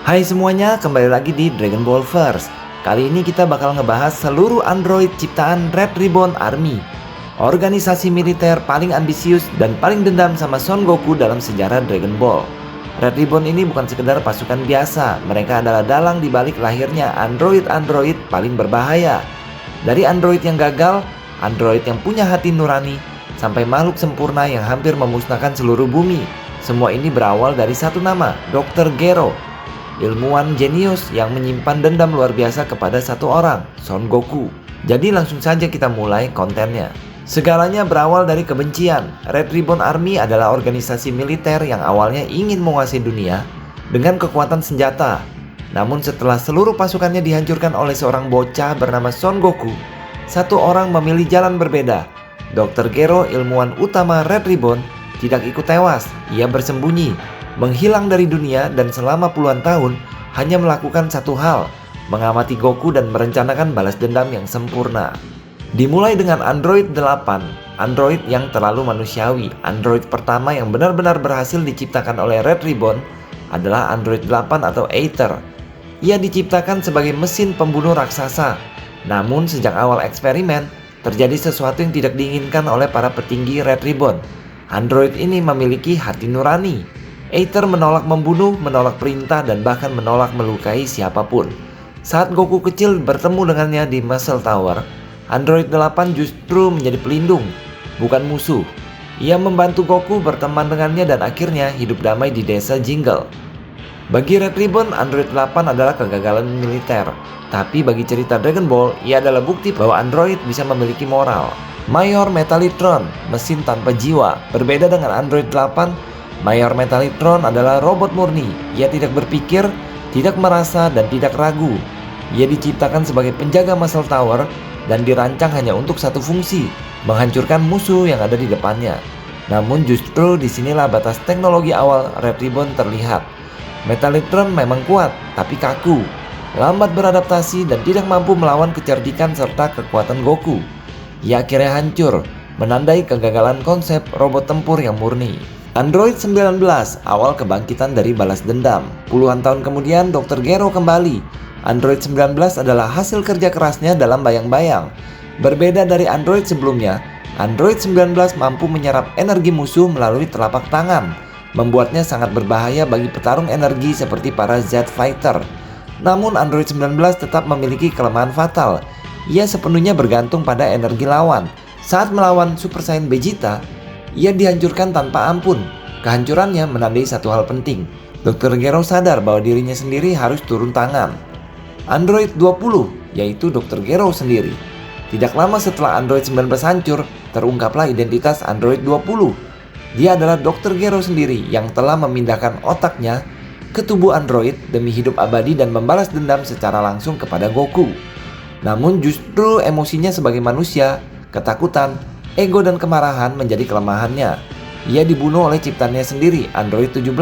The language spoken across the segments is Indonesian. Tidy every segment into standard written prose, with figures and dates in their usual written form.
Hai semuanya, kembali lagi di Dragon Ball Verse. Kali ini kita bakal ngebahas seluruh android ciptaan Red Ribbon Army, organisasi militer paling ambisius dan paling dendam sama Son Goku dalam sejarah Dragon Ball. Red Ribbon ini bukan sekedar pasukan biasa, mereka adalah dalang dibalik lahirnya android-android paling berbahaya. Dari android yang gagal, android yang punya hati nurani, sampai makhluk sempurna yang hampir memusnahkan seluruh bumi. Semua ini berawal dari satu nama, Dr. Gero, ilmuwan jenius yang menyimpan dendam luar biasa kepada satu orang, Son Goku. Jadi langsung saja kita mulai kontennya. Segalanya berawal dari kebencian. Red Ribbon Army adalah organisasi militer yang awalnya ingin menguasai dunia dengan kekuatan senjata. Namun setelah seluruh pasukannya dihancurkan oleh seorang bocah bernama Son Goku, satu orang memilih jalan berbeda. Dr. Gero, ilmuwan utama Red Ribbon, tidak ikut tewas. Ia bersembunyi, menghilang dari dunia, dan selama puluhan tahun hanya melakukan satu hal, mengamati Goku dan merencanakan balas dendam yang sempurna. Dimulai dengan Android 8, android yang terlalu manusiawi. Android pertama yang benar-benar berhasil diciptakan oleh Red Ribbon adalah Android 8 atau Aether. Ia diciptakan sebagai mesin pembunuh raksasa. Namun sejak awal eksperimen, terjadi sesuatu yang tidak diinginkan oleh para petinggi Red Ribbon. Android ini memiliki hati nurani. Aether menolak membunuh, menolak perintah, dan bahkan menolak melukai siapapun. Saat Goku kecil bertemu dengannya di Muscle Tower, Android 8 justru menjadi pelindung, bukan musuh. Ia membantu Goku berteman dengannya dan akhirnya hidup damai di desa Jingle. Bagi Red Ribbon, Android 8 adalah kegagalan militer. Tapi bagi cerita Dragon Ball, ia adalah bukti bahwa Android bisa memiliki moral. Mayor Metalitron, mesin tanpa jiwa. Berbeda dengan Android 8, Mayor Metalitron adalah robot murni. Ia tidak berpikir, tidak merasa, dan tidak ragu. Ia diciptakan sebagai penjaga Muscle Tower dan dirancang hanya untuk satu fungsi, menghancurkan musuh yang ada di depannya. Namun justru disinilah batas teknologi awal Red Ribbon terlihat. Metalitron memang kuat, tapi kaku, lambat beradaptasi, dan tidak mampu melawan kecerdikan serta kekuatan Goku. Ia akhirnya hancur, menandai kegagalan konsep robot tempur yang murni. Android 19, awal kebangkitan dari balas dendam. Puluhan tahun kemudian Dr. Gero kembali. Android 19 adalah hasil kerja kerasnya dalam bayang-bayang. Berbeda dari Android sebelumnya, Android 19 mampu menyerap energi musuh melalui telapak tangan, membuatnya sangat berbahaya bagi petarung energi seperti para Z Fighter. Namun Android 19 tetap memiliki kelemahan fatal. Ia sepenuhnya bergantung pada energi lawan. Saat melawan Super Saiyan Vegeta, ia dihancurkan tanpa ampun. Kehancurannya menandai satu hal penting. Dr. Gero sadar bahwa dirinya sendiri harus turun tangan. Android 20, yaitu Dr. Gero sendiri. Tidak lama setelah Android 19 hancur, terungkaplah identitas Android 20. Dia adalah Dr. Gero sendiri yang telah memindahkan otaknya ke tubuh Android demi hidup abadi dan membalas dendam secara langsung kepada Goku. Namun justru emosinya sebagai manusia, ketakutan, ego, dan kemarahan menjadi kelemahannya. Ia dibunuh oleh ciptaannya sendiri, Android 17,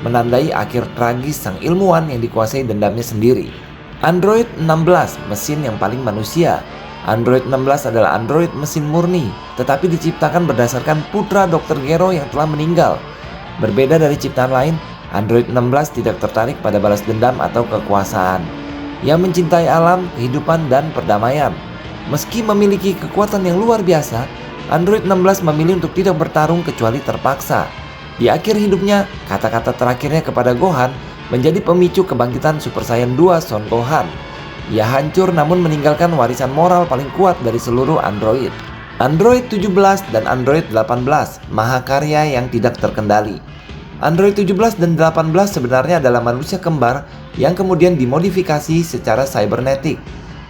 menandai akhir tragis sang ilmuwan yang dikuasai dendamnya sendiri. Android 16, mesin yang paling manusia. Android 16 adalah android mesin murni, tetapi diciptakan berdasarkan putra Dr. Gero yang telah meninggal. Berbeda dari ciptaan lain, Android 16 tidak tertarik pada balas dendam atau kekuasaan. Ia mencintai alam, kehidupan, dan perdamaian. Meski memiliki kekuatan yang luar biasa, Android 16 memilih untuk tidak bertarung kecuali terpaksa. Di akhir hidupnya, kata-kata terakhirnya kepada Gohan menjadi pemicu kebangkitan Super Saiyan 2 Son Gohan. Ia hancur namun meninggalkan warisan moral paling kuat dari seluruh android. Android 17 dan Android 18, mahakarya yang tidak terkendali. Android 17 dan 18 sebenarnya adalah manusia kembar yang kemudian dimodifikasi secara cybernetik.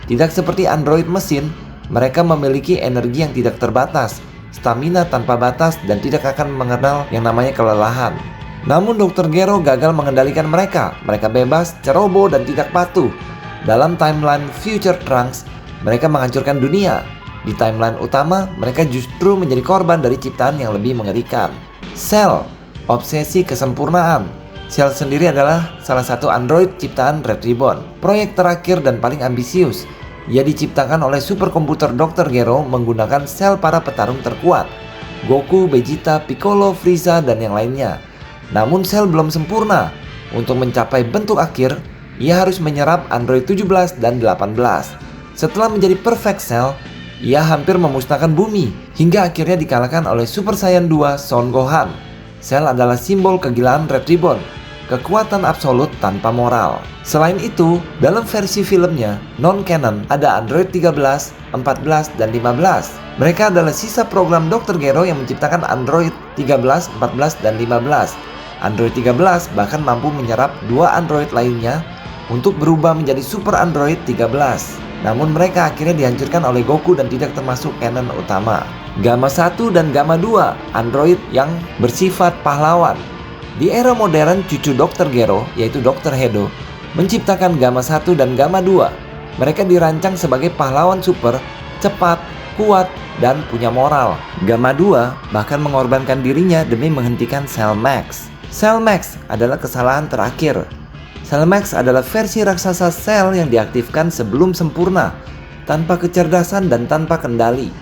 Tidak seperti android mesin, mereka memiliki energi yang tidak terbatas, stamina tanpa batas, dan tidak akan mengenal yang namanya kelelahan. Namun Dr. Gero gagal mengendalikan mereka. Mereka bebas, ceroboh, dan tidak patuh. Dalam timeline Future Trunks, mereka menghancurkan dunia. Di timeline utama, mereka justru menjadi korban dari ciptaan yang lebih mengerikan. Cell, obsesi kesempurnaan. Cell sendiri adalah salah satu android ciptaan Red Ribbon, proyek terakhir dan paling ambisius. Ia diciptakan oleh superkomputer Dr. Gero menggunakan sel para petarung terkuat, Goku, Vegeta, Piccolo, Frieza, dan yang lainnya. Namun sel belum sempurna. Untuk mencapai bentuk akhir, ia harus menyerap Android 17 dan 18. Setelah menjadi Perfect Cell, ia hampir memusnahkan bumi hingga akhirnya dikalahkan oleh Super Saiyan 2 Son Gohan. Cell adalah simbol kegilaan Red Ribbon, kekuatan absolut tanpa moral. Selain itu, dalam versi filmnya, non-canon ada Android 13, 14, dan 15. Mereka adalah sisa program Dr. Gero yang menciptakan Android 13, 14, dan 15. Android 13 bahkan mampu menyerap dua Android lainnya untuk berubah menjadi Super Android 13. Namun mereka akhirnya dihancurkan oleh Goku dan tidak termasuk canon utama. Gamma 1 dan Gamma 2, Android yang bersifat pahlawan. Di era modern, cucu Dr. Gero, yaitu Dr. Hedo, menciptakan Gamma 1 dan Gamma 2. Mereka dirancang sebagai pahlawan super, cepat, kuat, dan punya moral. Gamma 2 bahkan mengorbankan dirinya demi menghentikan Cell Max. Cell Max adalah kesalahan terakhir. Cell Max adalah versi raksasa Cell yang diaktifkan sebelum sempurna, tanpa kecerdasan dan tanpa kendali.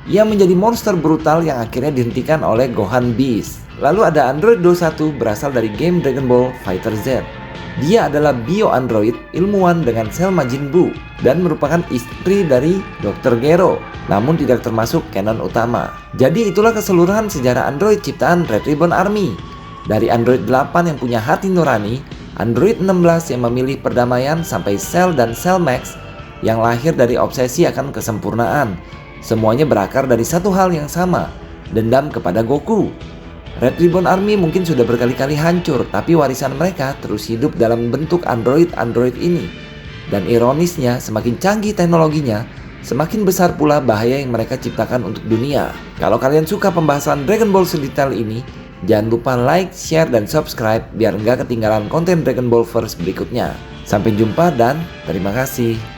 Ia menjadi monster brutal yang akhirnya dihentikan oleh Gohan Beast. Lalu ada Android 21 berasal dari game Dragon Ball Fighter Z. Dia adalah bio-android ilmuwan dengan sel Majin Buu dan merupakan istri dari Dr. Gero, namun tidak termasuk canon utama. Jadi itulah keseluruhan sejarah Android ciptaan Red Ribbon Army. Dari Android 8 yang punya hati nurani, Android 16 yang memilih perdamaian, sampai Cell dan Cell Max yang lahir dari obsesi akan kesempurnaan. Semuanya berakar dari satu hal yang sama, dendam kepada Goku. Red Ribbon Army mungkin sudah berkali-kali hancur, tapi warisan mereka terus hidup dalam bentuk Android ini. Dan ironisnya, semakin canggih teknologinya, semakin besar pula bahaya yang mereka ciptakan untuk dunia. Kalau kalian suka pembahasan Dragon Ball sedetail ini, jangan lupa like, share, dan subscribe biar nggak ketinggalan konten Dragon Ball Verse berikutnya. Sampai jumpa dan terima kasih.